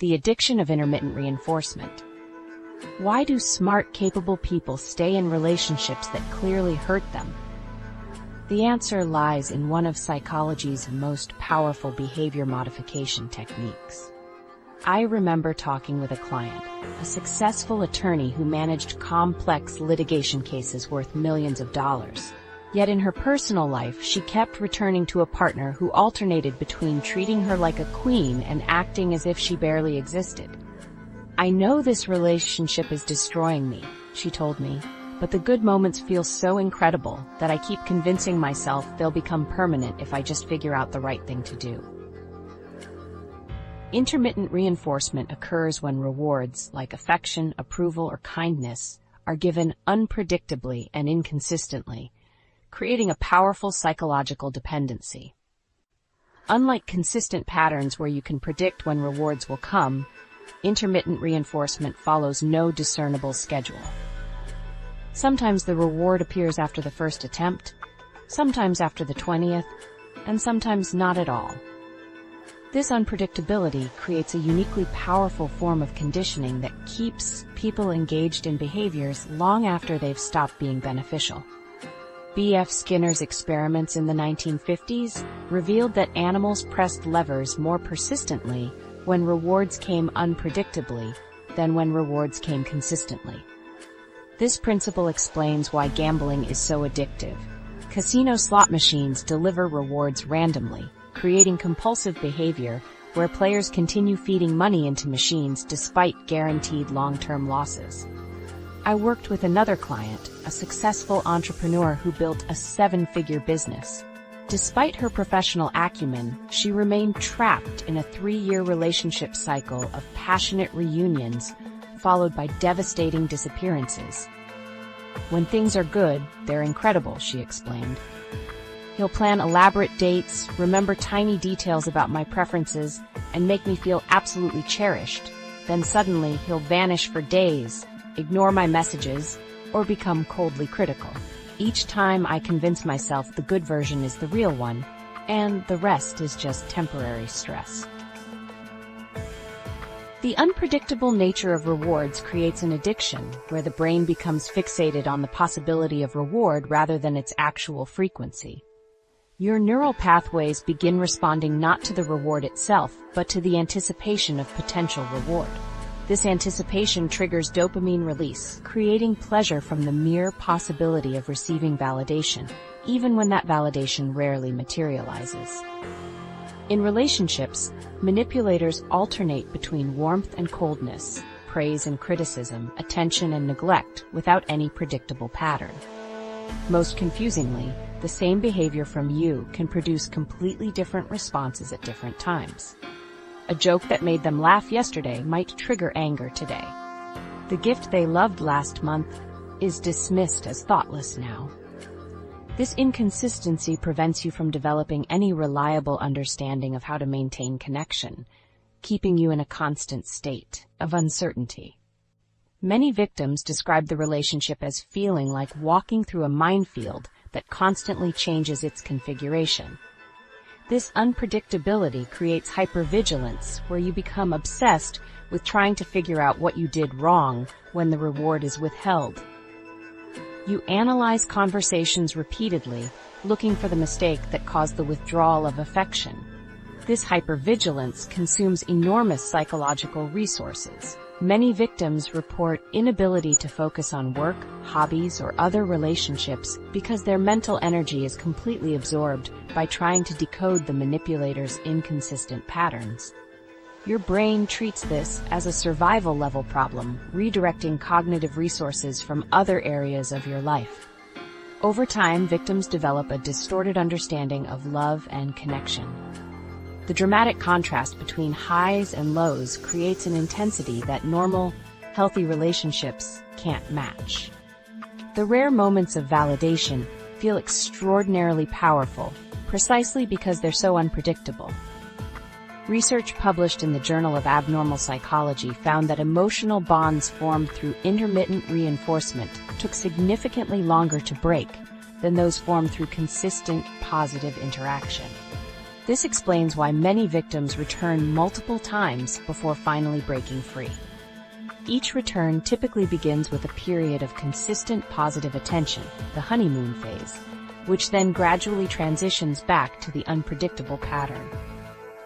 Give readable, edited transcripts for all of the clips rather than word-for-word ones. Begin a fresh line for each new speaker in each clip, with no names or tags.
The addiction of intermittent reinforcement. Why do smart, capable people stay in relationships that clearly hurt them? The answer lies in one of psychology's most powerful behavior modification techniques. I remember talking with a client, a successful attorney who managed complex litigation cases worth millions of dollars. Yet in her personal life, she kept returning to a partner who alternated between treating her like a queen and acting as if she barely existed. "I know this relationship is destroying me," she told me, "but the good moments feel so incredible that I keep convincing myself they'll become permanent if I just figure out the right thing to do." Intermittent reinforcement occurs when rewards, like affection, approval, or kindness, are given unpredictably and inconsistently, creating a powerful psychological dependency. Unlike consistent patterns where you can predict when rewards will come, intermittent reinforcement follows no discernible schedule. Sometimes the reward appears after the first attempt, sometimes after the 20th, and sometimes not at all. This unpredictability creates a uniquely powerful form of conditioning that keeps people engaged in behaviors long after they've stopped being beneficial. B.F. Skinner's experiments in the 1950s revealed that animals pressed levers more persistently when rewards came unpredictably than when rewards came consistently. This principle explains why gambling is so addictive. Casino slot machines deliver rewards randomly, creating compulsive behavior where players continue feeding money into machines despite guaranteed long-term losses. I worked with another client, a successful entrepreneur who built a 7-figure business. Despite her professional acumen, she remained trapped in a 3-year relationship cycle of passionate reunions, followed by devastating disappearances. "When things are good, they're incredible," she explained. "He'll plan elaborate dates, remember tiny details about my preferences, and make me feel absolutely cherished. Then suddenly he'll vanish for days, ignore my messages, or become coldly critical. Each time I convince myself the good version is the real one, and the rest is just temporary stress." The unpredictable nature of rewards creates an addiction, where the brain becomes fixated on the possibility of reward rather than its actual frequency. Your neural pathways begin responding not to the reward itself, but to the anticipation of potential reward. This anticipation triggers dopamine release, creating pleasure from the mere possibility of receiving validation, even when that validation rarely materializes. In relationships, manipulators alternate between warmth and coldness, praise and criticism, attention and neglect, without any predictable pattern. Most confusingly, the same behavior from you can produce completely different responses at different times. A joke that made them laugh yesterday might trigger anger today. The gift they loved last month is dismissed as thoughtless now. This inconsistency prevents you from developing any reliable understanding of how to maintain connection, keeping you in a constant state of uncertainty. Many victims describe the relationship as feeling like walking through a minefield that constantly changes its configuration. This unpredictability creates hypervigilance, where you become obsessed with trying to figure out what you did wrong when the reward is withheld. You analyze conversations repeatedly, looking for the mistake that caused the withdrawal of affection. This hypervigilance consumes enormous psychological resources. Many victims report inability to focus on work, hobbies, or other relationships because their mental energy is completely absorbed by trying to decode the manipulator's inconsistent patterns. Your brain treats this as a survival-level problem, redirecting cognitive resources from other areas of your life. Over time, victims develop a distorted understanding of love and connection. The dramatic contrast between highs and lows creates an intensity that normal, healthy relationships can't match. The rare moments of validation feel extraordinarily powerful, precisely because they're so unpredictable. Research published in the Journal of Abnormal Psychology found that emotional bonds formed through intermittent reinforcement took significantly longer to break than those formed through consistent, positive interaction. This explains why many victims return multiple times before finally breaking free. Each return typically begins with a period of consistent positive attention, the honeymoon phase, which then gradually transitions back to the unpredictable pattern.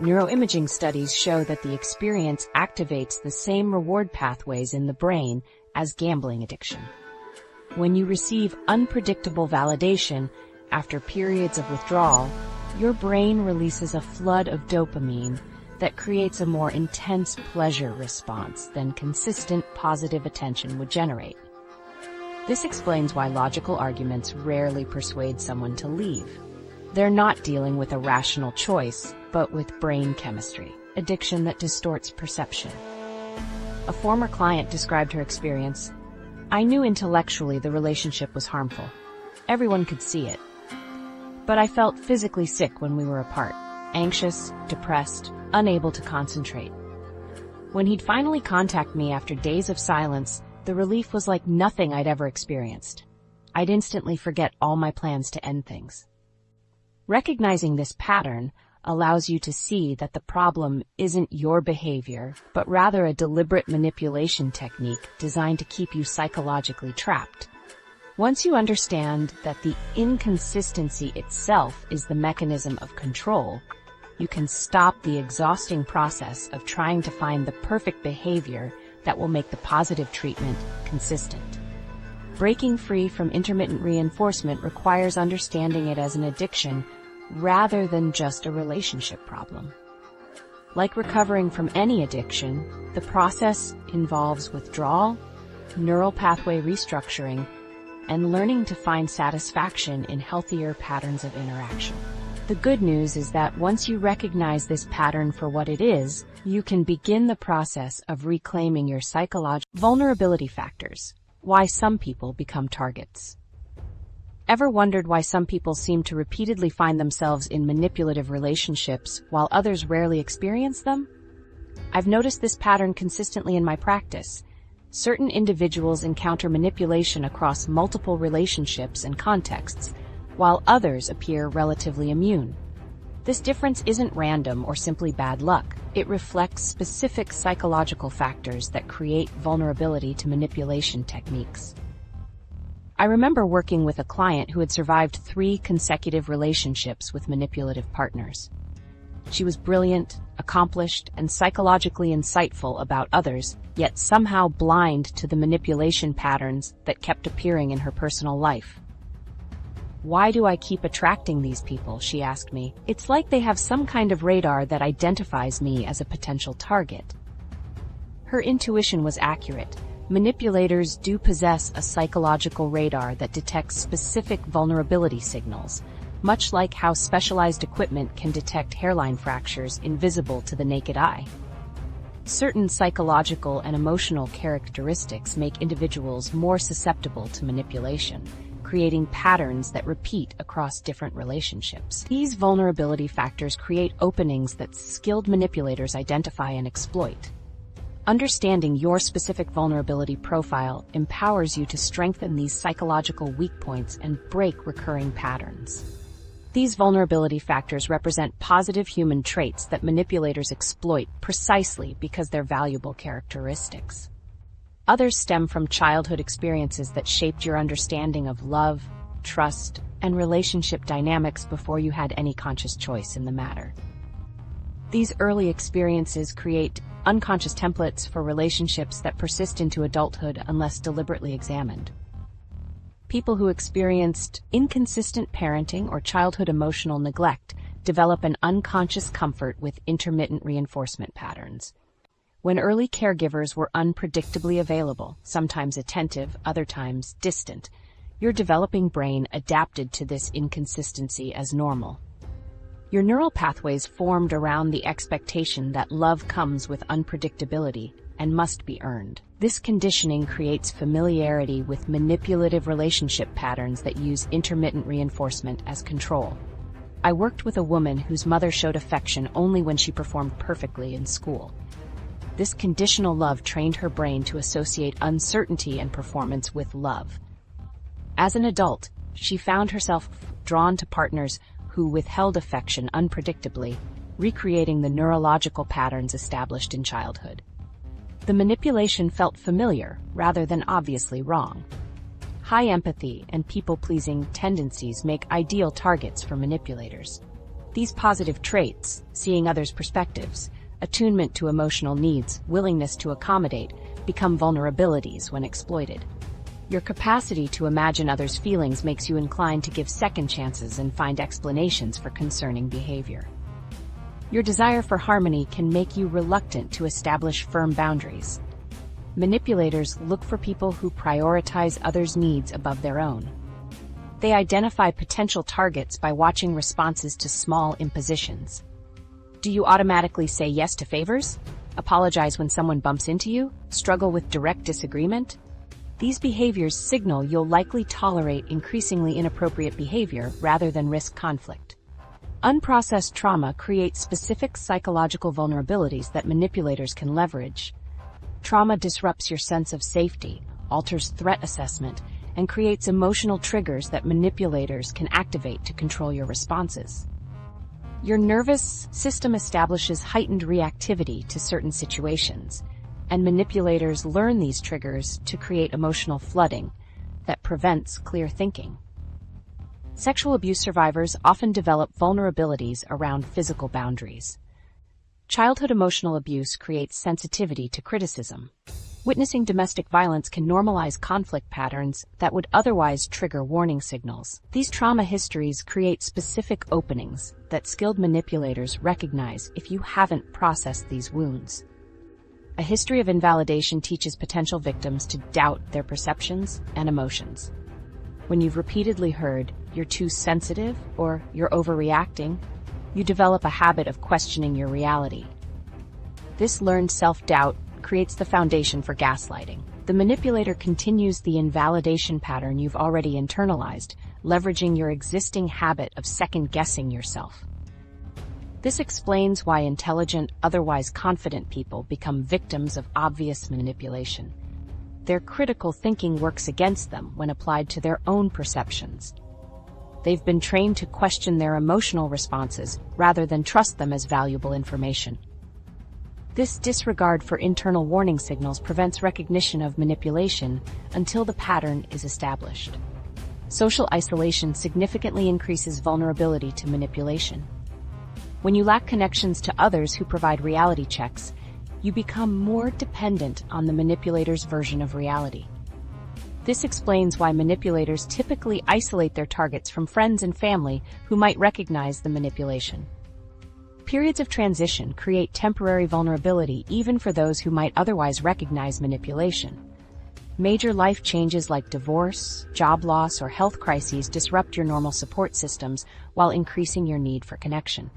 Neuroimaging studies show that the experience activates the same reward pathways in the brain as gambling addiction. When you receive unpredictable validation after periods of withdrawal, your brain releases a flood of dopamine that creates a more intense pleasure response than consistent positive attention would generate. This explains why logical arguments rarely persuade someone to leave. They're not dealing with a rational choice, but with brain chemistry, addiction that distorts perception. A former client described her experience. "I knew intellectually the relationship was harmful. Everyone could see it. But I felt physically sick when we were apart, anxious, depressed, unable to concentrate. When he'd finally contact me after days of silence, the relief was like nothing I'd ever experienced. I'd instantly forget all my plans to end things." Recognizing this pattern allows you to see that the problem isn't your behavior, but rather a deliberate manipulation technique designed to keep you psychologically trapped. Once you understand that the inconsistency itself is the mechanism of control, you can stop the exhausting process of trying to find the perfect behavior that will make the positive treatment consistent. Breaking free from intermittent reinforcement requires understanding it as an addiction rather than just a relationship problem. Like recovering from any addiction, the process involves withdrawal, neural pathway restructuring, and learning to find satisfaction in healthier patterns of interaction. The good news is that once you recognize this pattern for what it is, you can begin the process of reclaiming your psychological vulnerability factors. Why some people become targets. Ever wondered why some people seem to repeatedly find themselves in manipulative relationships while others rarely experience them? I've noticed this pattern consistently in my practice. Certain individuals encounter manipulation across multiple relationships and contexts, while others appear relatively immune. This difference isn't random or simply bad luck. It reflects specific psychological factors that create vulnerability to manipulation techniques. I remember working with a client who had survived 3 consecutive relationships with manipulative partners. She was brilliant, accomplished, and psychologically insightful about others, yet somehow blind to the manipulation patterns that kept appearing in her personal life. "Why do I keep attracting these people?" she asked me. "It's like they have some kind of radar that identifies me as a potential target." Her intuition was accurate. Manipulators do possess a psychological radar that detects specific vulnerability signals, much like how specialized equipment can detect hairline fractures invisible to the naked eye. Certain psychological and emotional characteristics make individuals more susceptible to manipulation, creating patterns that repeat across different relationships. These vulnerability factors create openings that skilled manipulators identify and exploit. Understanding your specific vulnerability profile empowers you to strengthen these psychological weak points and break recurring patterns. These vulnerability factors represent positive human traits that manipulators exploit precisely because they're valuable characteristics. Others stem from childhood experiences that shaped your understanding of love, trust, and relationship dynamics before you had any conscious choice in the matter. These early experiences create unconscious templates for relationships that persist into adulthood unless deliberately examined. People who experienced inconsistent parenting or childhood emotional neglect develop an unconscious comfort with intermittent reinforcement patterns. When early caregivers were unpredictably available, sometimes attentive, other times distant, your developing brain adapted to this inconsistency as normal. Your neural pathways formed around the expectation that love comes with unpredictability and must be earned. This conditioning creates familiarity with manipulative relationship patterns that use intermittent reinforcement as control. I worked with a woman whose mother showed affection only when she performed perfectly in school. This conditional love trained her brain to associate uncertainty and performance with love. As an adult, she found herself drawn to partners who withheld affection unpredictably, recreating the neurological patterns established in childhood. The manipulation felt familiar rather than obviously wrong. High empathy and people-pleasing tendencies make ideal targets for manipulators. These positive traits, seeing others' perspectives, attunement to emotional needs, willingness to accommodate, become vulnerabilities when exploited. Your capacity to imagine others' feelings makes you inclined to give second chances and find explanations for concerning behavior. Your desire for harmony can make you reluctant to establish firm boundaries. Manipulators look for people who prioritize others' needs above their own. They identify potential targets by watching responses to small impositions. Do you automatically say yes to favors? Apologize when someone bumps into you? Struggle with direct disagreement? These behaviors signal you'll likely tolerate increasingly inappropriate behavior rather than risk conflict. Unprocessed trauma creates specific psychological vulnerabilities that manipulators can leverage. Trauma disrupts your sense of safety, alters threat assessment, and creates emotional triggers that manipulators can activate to control your responses. Your nervous system establishes heightened reactivity to certain situations, and manipulators learn these triggers to create emotional flooding that prevents clear thinking. Sexual abuse survivors often develop vulnerabilities around physical boundaries. Childhood emotional abuse creates sensitivity to criticism. Witnessing domestic violence can normalize conflict patterns that would otherwise trigger warning signals. These trauma histories create specific openings that skilled manipulators recognize if you haven't processed these wounds. A history of invalidation teaches potential victims to doubt their perceptions and emotions. When you've repeatedly heard, "You're too sensitive" or "You're overreacting," you develop a habit of questioning your reality. This learned self-doubt creates the foundation for gaslighting. The manipulator continues the invalidation pattern you've already internalized, leveraging your existing habit of second-guessing yourself. This explains why intelligent, otherwise confident people become victims of obvious manipulation. Their critical thinking works against them when applied to their own perceptions. They've been trained to question their emotional responses rather than trust them as valuable information. This disregard for internal warning signals prevents recognition of manipulation until the pattern is established. Social isolation significantly increases vulnerability to manipulation. When you lack connections to others who provide reality checks, you become more dependent on the manipulator's version of reality. This explains why manipulators typically isolate their targets from friends and family who might recognize the manipulation. Periods of transition create temporary vulnerability even for those who might otherwise recognize manipulation. Major life changes like divorce, job loss, or health crises disrupt your normal support systems while increasing your need for connection.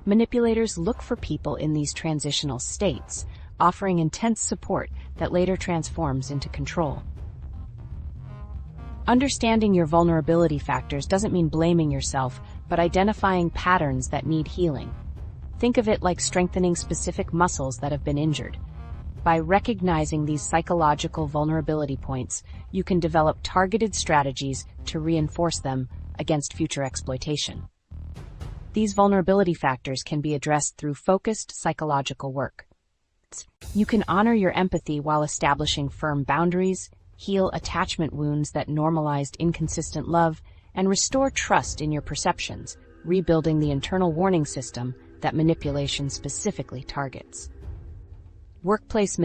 Manipulators look for people in these transitional states, offering intense support that later transforms into control. Understanding your vulnerability factors doesn't mean blaming yourself, but identifying patterns that need healing. Think of it like strengthening specific muscles that have been injured. By recognizing these psychological vulnerability points, you can develop targeted strategies to reinforce them against future exploitation. These vulnerability factors can be addressed through focused psychological work. You can honor your empathy while establishing firm boundaries, heal attachment wounds that normalized inconsistent love, and restore trust in your perceptions, rebuilding the internal warning system that manipulation specifically targets. Workplace